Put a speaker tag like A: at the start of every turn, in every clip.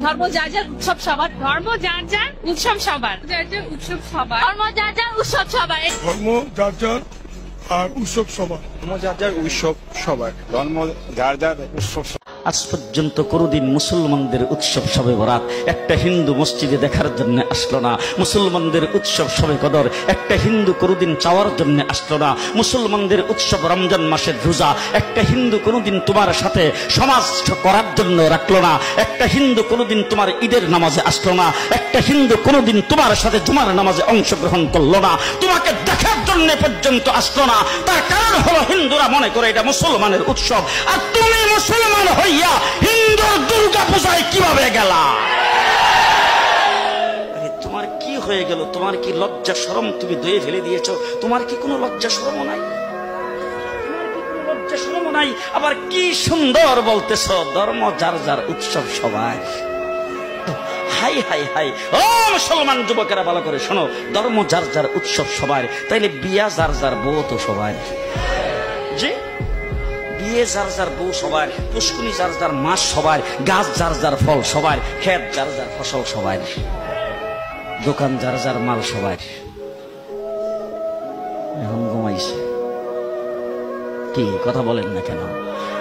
A: ধর্ম যার যার উৎসব সবার, ধর্ম যার যার উৎসব সবার, যার যার উৎসব সবার, ধর্ম যার যার উৎসব সবার,
B: ধর্ম যার যার আর উৎসব সবার।
C: ধর্ম যার যার উৎসব সবার, ধর্ম যার যার উৎসব।
D: আজ পর্যন্ত কোনদিন মুসলমানদের উৎসব শবে বরাত একটা হিন্দু মসজিদে দেখার জন্য আসলো না। মুসলমানদের উৎসব শবে কদর একটা হিন্দু কোনদিন চাওয়ার জন্য আসলো না। মুসলমানদের উৎসব রমজান মাসের রোজা একটা হিন্দু কোনদিন তোমার সাথে সমাজ করার জন্য রাখলো না। একটা হিন্দু কোনদিন তোমার ঈদের নামাজে আসলো না। একটা হিন্দু কোনদিন তোমার সাথে জুমার নামাজে অংশগ্রহণ করলো না। তোমাকে দেখার জন্য পর্যন্ত আসলো না। তার কারণ হলো হিন্দুরা মনে করে এটা মুসলমানের উৎসব, আর তুমি মুসলমান হইয়া হিন্দুর দুর্গা পূজায় কিভাবে গেলা? তোমার কি হয়ে গেল? তোমার কি লজ্জা শরম তুমি ধুয়ে ফেলে দিয়েছো? তোমার কি কোনো লজ্জা শরম নাই? লজ্জা শরম নাই? আবার কি সুন্দর বলতেছ, ধর্ম যার যার উৎসব সবাই। হাই হাই হাই, ও মুসলমান যুবকেরা ভালো করে শোনো, ধর্ম যার যার উৎসব সবার, তাইলে বিয়া যার যার বউ তো সবার। জি, বিয়ে যার যার বউ সবার, পুষ্কুনি যার যার মাস সবার, গাছ যার যার ফল সবার, ক্ষেত যার যার ফসল সবার, দোকান যার যার মাল সবার। এখন ঘুমাইছে কি কথা বলেন না কেন?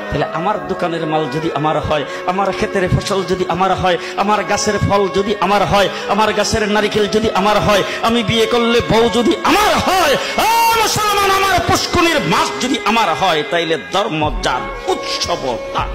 D: তাহলে আমার দোকানের মাল যদি আমার হয়, আমার ক্ষেতের ফসল যদি আমার হয়, আমার গাছের ফল যদি আমার হয়, আমার গাছের নারিকেল যদি আমার হয়, আমি বিয়ে করলে বউ যদি আমার হয়, মুসলমান আমার পুষ্কুনির মাছ যদি আমার হয়, তাইলে ধর্ম যার উৎসব তার।